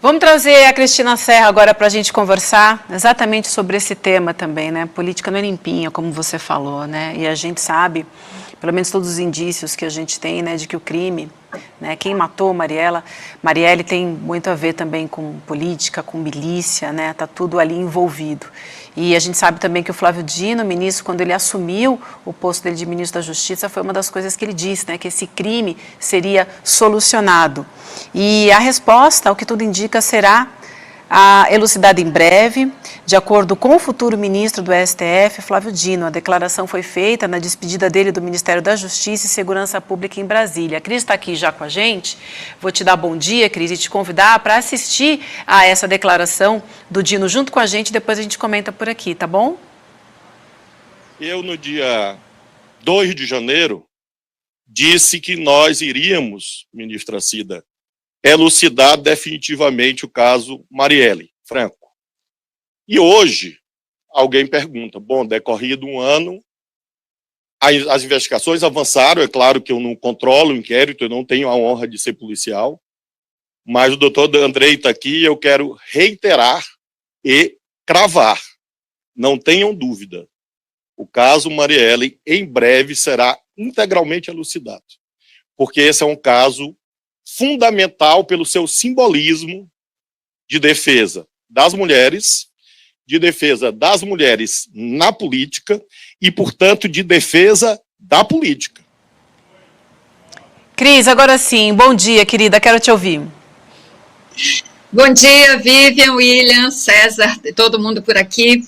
Vamos trazer a Cristina Serra agora para a gente conversar exatamente sobre esse tema também, né? Política não é limpinha, como você falou, né? E a gente sabe, pelo menos todos os indícios que a gente tem, né, de que o crime, né, quem matou Marielle tem muito a ver também com política, com milícia, né? Tá tudo ali envolvido. E a gente sabe também que o Flávio Dino, ministro, quando ele assumiu o posto dele de ministro da Justiça, foi uma das coisas que ele disse, né, que esse crime seria solucionado. E a resposta, ao que tudo indica, será elucidada em breve, de acordo com o futuro ministro do STF, Flávio Dino. A declaração foi feita na despedida dele do Ministério da Justiça e Segurança Pública em Brasília. A Cris está aqui já com a gente. Vou te dar bom dia, Cris, e te convidar para assistir a essa declaração do Dino junto com a gente. Depois a gente comenta por aqui, tá bom? Eu, no dia 2 de janeiro, disse que nós iríamos, ministra Cida, elucidar definitivamente o caso Marielle Franco. E hoje, alguém pergunta, bom, decorrido um ano, as investigações avançaram, é claro que eu não controlo o inquérito, eu não tenho a honra de ser policial, mas o doutor Andrei está aqui e eu quero reiterar e cravar, não tenham dúvida, o caso Marielle em breve será integralmente elucidado, porque esse é um caso fundamental pelo seu simbolismo de defesa das mulheres na política e, portanto, de defesa da política. Cris, agora sim, bom dia, querida, quero te ouvir. Bom dia, Vivian, William, César, todo mundo por aqui.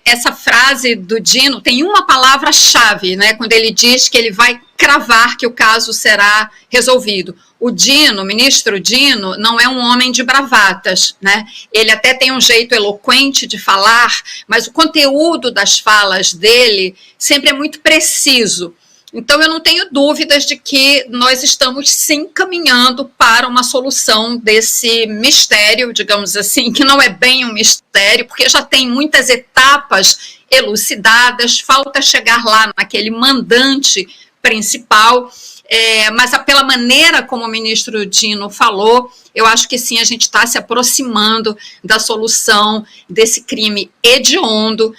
Essa frase do Dino tem uma palavra-chave, né, quando ele diz que ele vai cravar que o caso será resolvido. O Dino, o ministro Dino, não é um homem de bravatas, né? Ele até tem um jeito eloquente de falar, mas o conteúdo das falas dele sempre é muito preciso. Então, eu não tenho dúvidas de que nós estamos sim caminhando para uma solução desse mistério, digamos assim, que não é bem um mistério, porque já tem muitas etapas elucidadas, falta chegar lá naquele mandante principal, mas pela maneira como o ministro Dino falou, eu acho que sim, a gente está se aproximando da solução desse crime hediondo,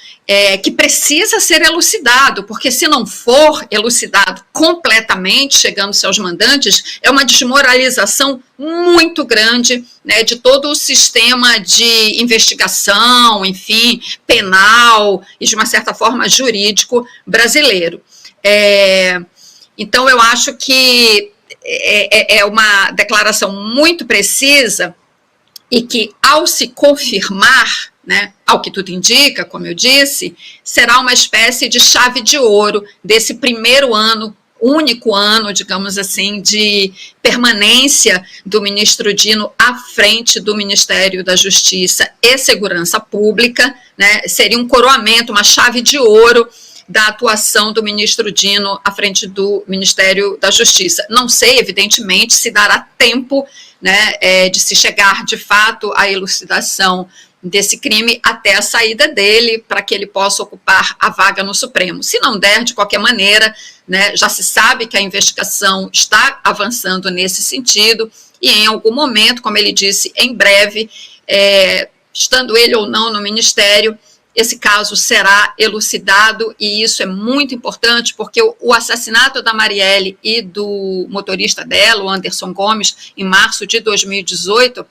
que precisa ser elucidado, porque se não for elucidado completamente, chegando-se aos mandantes, é uma desmoralização muito grande, né, de todo o sistema de investigação, enfim, penal e, de uma certa forma, jurídico brasileiro. Então, eu acho que é uma declaração muito precisa e que, ao se confirmar, né, ao que tudo indica, como eu disse, será uma espécie de chave de ouro desse primeiro ano, único ano, digamos assim, de permanência do ministro Dino à frente do Ministério da Justiça e Segurança Pública, né, seria um coroamento, uma chave de ouro da atuação do ministro Dino à frente do Ministério da Justiça. Não sei, evidentemente, se dará tempo, né, de se chegar, de fato, à elucidação desse crime até a saída dele, para que ele possa ocupar a vaga no Supremo. Se não der, de qualquer maneira, né, já se sabe que a investigação está avançando nesse sentido, e em algum momento, como ele disse, em breve, estando ele ou não no Ministério, esse caso será elucidado, e isso é muito importante, porque o assassinato da Marielle e do motorista dela, o Anderson Gomes, em março de 2018,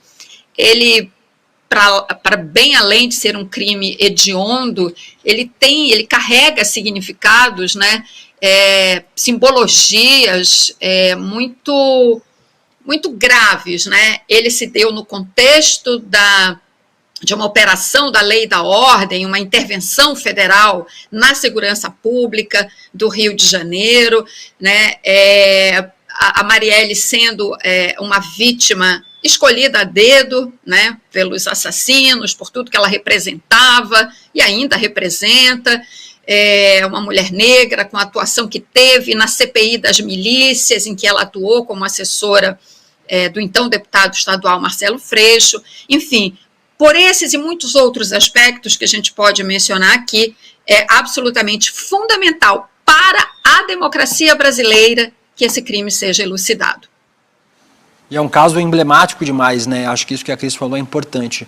ele, para bem além de ser um crime hediondo, ele carrega significados, né, simbologias muito, muito graves, né? Ele se deu no contexto de uma operação da lei e da ordem, uma intervenção federal na segurança pública do Rio de Janeiro, né? A Marielle sendo uma vítima escolhida a dedo, né, pelos assassinos, por tudo que ela representava e ainda representa, uma mulher negra com a atuação que teve na CPI das milícias, em que ela atuou como assessora do então deputado estadual Marcelo Freixo, enfim. Por esses e muitos outros aspectos que a gente pode mencionar aqui, é absolutamente fundamental para a democracia brasileira que esse crime seja elucidado. E é um caso emblemático demais, né? Acho que isso que a Cris falou é importante.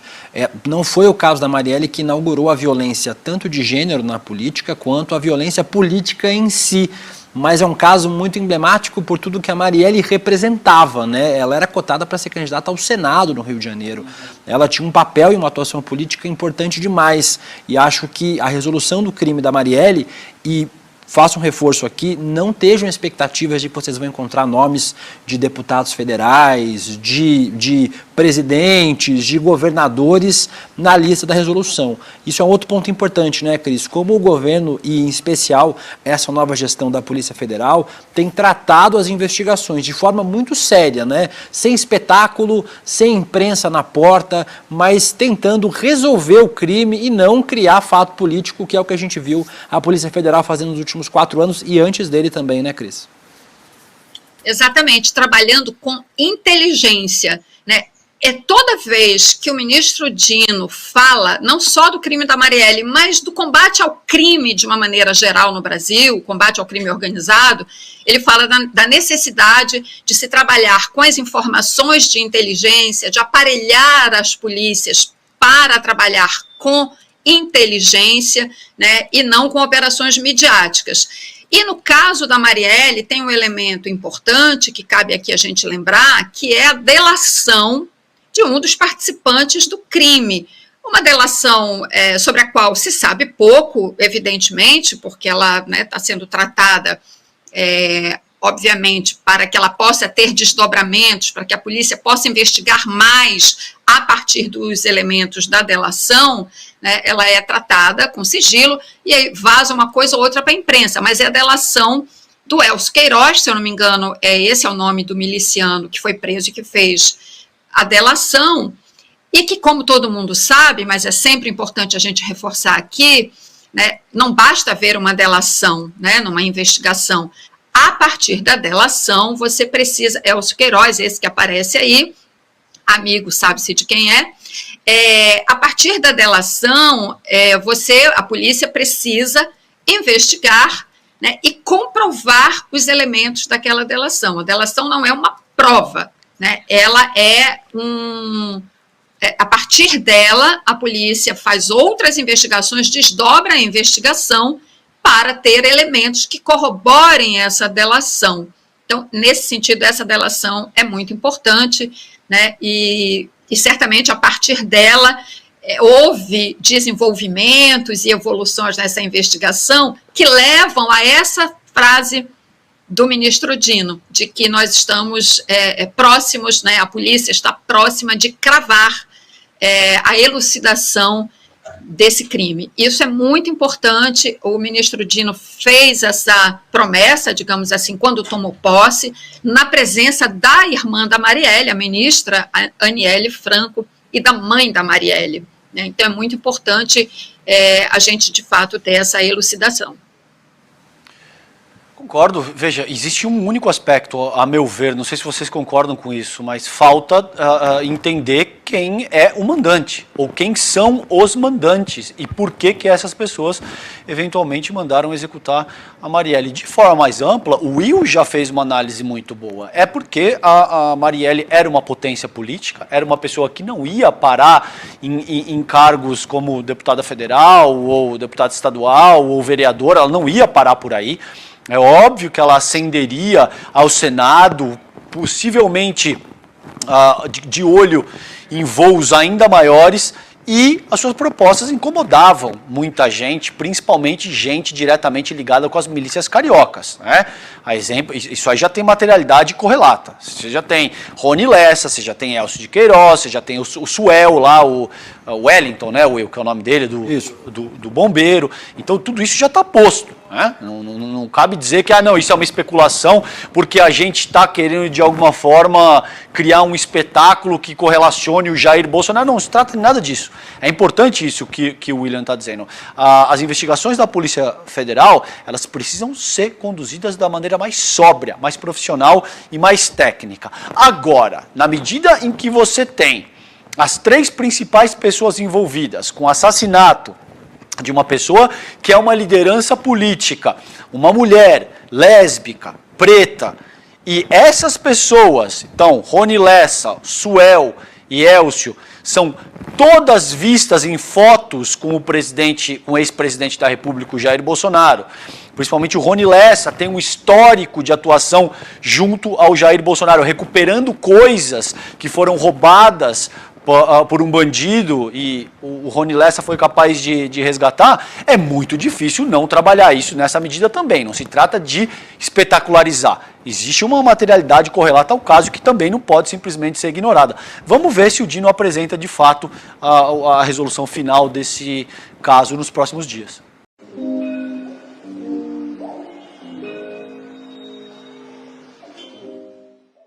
Não foi o caso da Marielle que inaugurou a violência tanto de gênero na política quanto a violência política em si. Mas é um caso muito emblemático por tudo que a Marielle representava, né? Ela era cotada para ser candidata ao Senado no Rio de Janeiro. Ela tinha um papel e uma atuação política importante demais. E acho que a resolução do crime da Marielle, e faço um reforço aqui, não estejam expectativas de que vocês vão encontrar nomes de deputados federais, de presidentes, de governadores na lista da resolução. Isso é um outro ponto importante, né, Cris? Como o governo, e em especial essa nova gestão da Polícia Federal, tem tratado as investigações de forma muito séria, né? Sem espetáculo, sem imprensa na porta, mas tentando resolver o crime e não criar fato político, que é o que a gente viu a Polícia Federal fazendo nos últimos 4 anos e antes dele também, né, Cris? Exatamente, trabalhando com inteligência, né? Toda vez que o ministro Dino fala, não só do crime da Marielle, mas do combate ao crime de uma maneira geral no Brasil, combate ao crime organizado, ele fala da necessidade de se trabalhar com as informações de inteligência, de aparelhar as polícias para trabalhar com inteligência, né, e não com operações midiáticas. E no caso da Marielle, tem um elemento importante que cabe aqui a gente lembrar, que é a delação de um dos participantes do crime. Uma delação sobre a qual se sabe pouco, evidentemente, porque ela está sendo tratada, obviamente, para que ela possa ter desdobramentos, para que a polícia possa investigar mais a partir dos elementos da delação, né, ela é tratada com sigilo e aí vaza uma coisa ou outra para a imprensa, mas é a delação do Elcio Queiroz, se eu não me engano, esse é o nome do miliciano que foi preso e que fez a delação, e que, como todo mundo sabe, mas é sempre importante a gente reforçar aqui, né, não basta ver uma delação, né, numa investigação. A partir da delação, você precisa, Elcio Queiroz, esse que aparece aí, amigo, sabe-se de quem a partir da delação, a polícia precisa investigar, né, e comprovar os elementos daquela delação. A delação não é uma prova, né, ela a partir dela, a polícia faz outras investigações, desdobra a investigação para ter elementos que corroborem essa delação. Então, nesse sentido, essa delação é muito importante, né, e certamente a partir dela houve desenvolvimentos e evoluções nessa investigação que levam a essa frase do ministro Dino, de que nós estamos próximos, né, a polícia está próxima de cravar a elucidação desse crime. Isso é muito importante. O ministro Dino fez essa promessa, digamos assim, quando tomou posse, na presença da irmã da Marielle, a ministra Aniele Franco, e da mãe da Marielle, né? Então é muito importante a gente, de fato, ter essa elucidação. Concordo. Veja, existe um único aspecto, a meu ver, não sei se vocês concordam com isso, mas falta entender quem é o mandante, ou quem são os mandantes, e por que essas pessoas eventualmente mandaram executar a Marielle. De forma mais ampla, o Will já fez uma análise muito boa. É porque a Marielle era uma potência política, era uma pessoa que não ia parar em cargos como deputada federal, ou deputada estadual, ou vereadora, ela não ia parar por aí. É óbvio que ela ascenderia ao Senado, possivelmente de olho em voos ainda maiores, e as suas propostas incomodavam muita gente, principalmente gente diretamente ligada com as milícias cariocas, né? A exemplo, isso aí já tem materialidade correlata. Você já tem Rony Lessa, você já tem Elcio de Queiroz, você já tem o Suel lá, o Wellington, né, que é o nome dele, do bombeiro. Então tudo isso já está posto, né? Não cabe dizer que não, isso é uma especulação porque a gente está querendo de alguma forma criar um espetáculo que correlacione o Jair Bolsonaro. Não se trata de nada disso. É importante isso que o William está dizendo. As investigações da Polícia Federal, elas precisam ser conduzidas da maneira mais sóbria, mais profissional e mais técnica. Agora, na medida em que você tem as 3 principais pessoas envolvidas com o assassinato de uma pessoa que é uma liderança política, uma mulher lésbica, preta, E essas pessoas, então, Rony Lessa, Suel e Elcio, são todas vistas em fotos com o ex-presidente da República, o Jair Bolsonaro. Principalmente o Rony Lessa tem um histórico de atuação junto ao Jair Bolsonaro, recuperando coisas que foram roubadas por um bandido e o Rony Lessa foi capaz de resgatar. É muito difícil não trabalhar isso nessa medida também. Não se trata de espetacularizar. Existe uma materialidade correlata ao caso que também não pode simplesmente ser ignorada. Vamos ver se o Dino apresenta de fato a resolução final desse caso nos próximos dias.